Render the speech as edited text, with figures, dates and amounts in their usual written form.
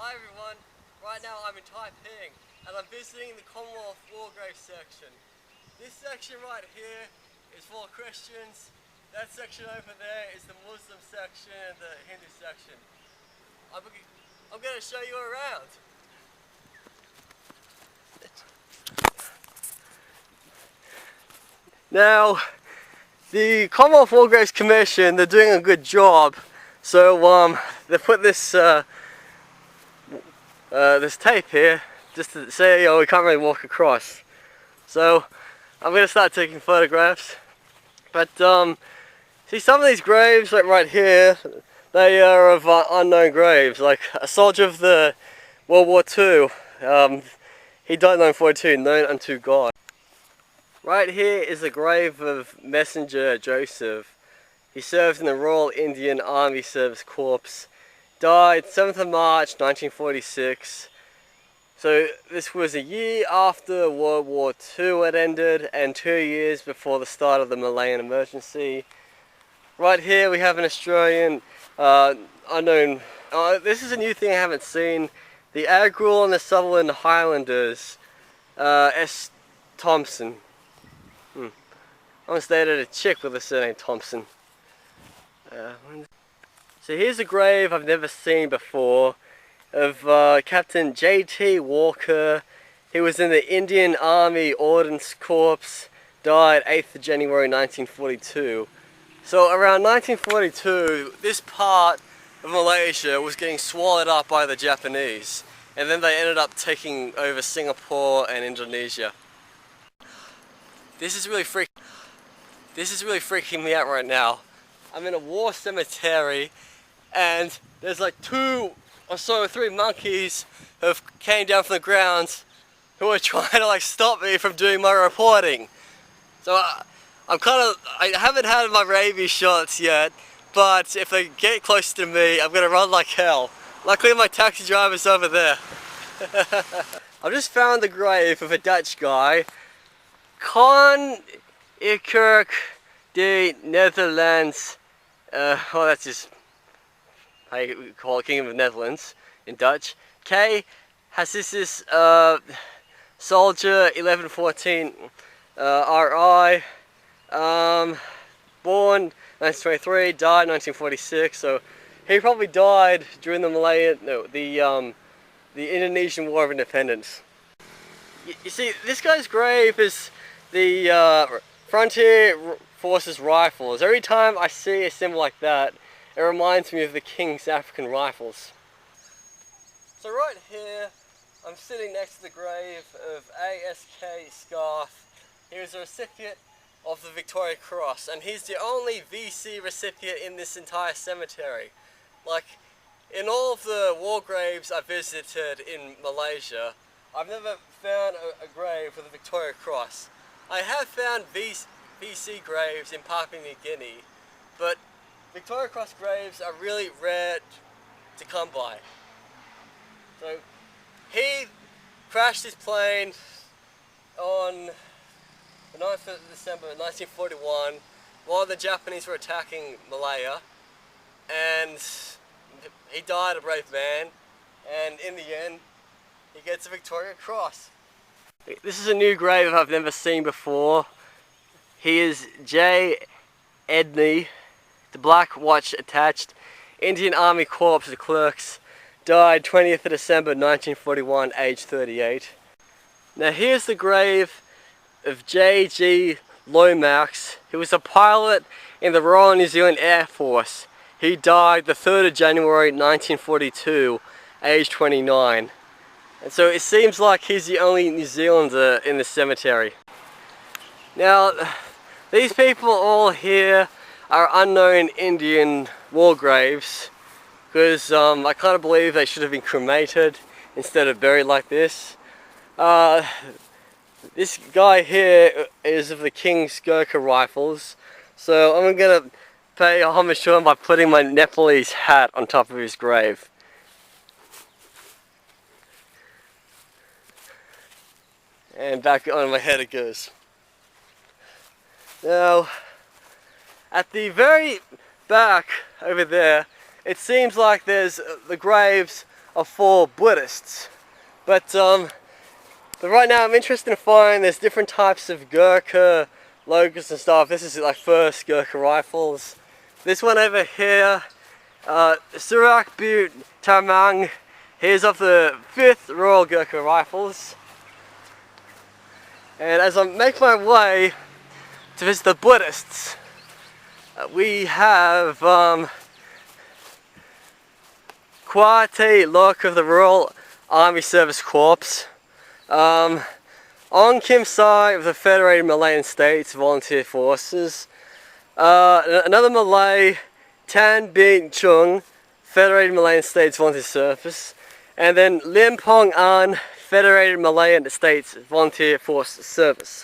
Hi everyone, right now I'm in Taiping and I'm visiting the Commonwealth war grave section. This section right here is for Christians, that section over there is the Muslim section and the Hindu section. I'm going to show you around. Now, the Commonwealth War Graves Commission, they're doing a good job, so they put this this tape here just to say, we can't really walk across. So I'm going to start taking photographs. But see, some of these graves, like right here, they are of unknown graves. Like a soldier of the World War II, he died in 1942, known unto God. Right here is the grave of Messenger Joseph. He served in the Royal Indian Army Service Corps. Died 7th of March 1946. So this was a year after World War II had ended and 2 years before the start of the Malayan emergency. Right here we have an Australian unknown. This is a new thing I haven't seen. The Agril and the Sutherland Highlanders. S. Thompson. I once dated a chick with a surname Thompson. So here's a grave I've never seen before of Captain J.T. Walker. He was in the Indian Army Ordnance Corps, died 8th of January 1942. So around 1942, this part of Malaysia was getting swallowed up by the Japanese, and then they ended up taking over Singapore and Indonesia. This is really freaking me out right now. I'm in a war cemetery, and there's like 2 or so 3 monkeys who came down from the ground who are trying to like stop me from doing my reporting. So I haven't had my rabies shots yet, but if they get close to me, I'm gonna run like hell. Luckily my taxi driver's over there. I've just found the grave of a Dutch guy, Kl de Netherlands. Well, that's just how you call it, King of the Netherlands in Dutch. K. Hassis, soldier, 1114 RI, born 1923, died 1946. So he probably died during the the Indonesian War of Independence. You see, this guy's grave is the Frontier Forces Rifles. Every time I see a symbol like that, it reminds me of the King's African Rifles. So right here, I'm sitting next to the grave of A.S.K. Scarf. He was a recipient of the Victoria Cross, and he's the only VC recipient in this entire cemetery. Like, in all of the war graves I visited in Malaysia, I've never found a grave with a Victoria Cross. I have found VC graves in Papua New Guinea, but Victoria Cross graves are really rare to come by. So he crashed his plane on the 9th of December 1941 while the Japanese were attacking Malaya, and he died a brave man, and in the end he gets a Victoria Cross. This is a new grave I've never seen before. He is J. Edney, the black watch attached, Indian Army Corps of Clerks, died 20th of December 1941, age 38. Now here's the grave of J.G. Lomax. He was a pilot in the Royal New Zealand Air Force. He died the 3rd of January 1942, age 29. And so it seems like he's the only New Zealander in the cemetery. Now, these people all here are unknown Indian war graves, because I kind of believe they should have been cremated instead of buried like this. This guy here is of the King's Gurkha Rifles, so I'm going to pay homage to him by putting my Nepalese hat on top of his grave. And back on my head it goes. Now, at the very back over there, it seems like there's the graves are for Buddhists. But right now I'm interested in finding there's different types of Gurkha logos and stuff. This is like first Gurkha rifles. This one over here, Surak Butte Tamang, here's of the 5th Royal Gurkha Rifles. And as I make my way to visit the Buddhists, we have Kwa Te Lok of the Royal Army Service Corps, Ong Kim Sai of the Federated Malayan States Volunteer Forces, another Malay, Tan Bing Chung, Federated Malayan States Volunteer Service, and then Lim Pong An, Federated Malayan States Volunteer Force Service.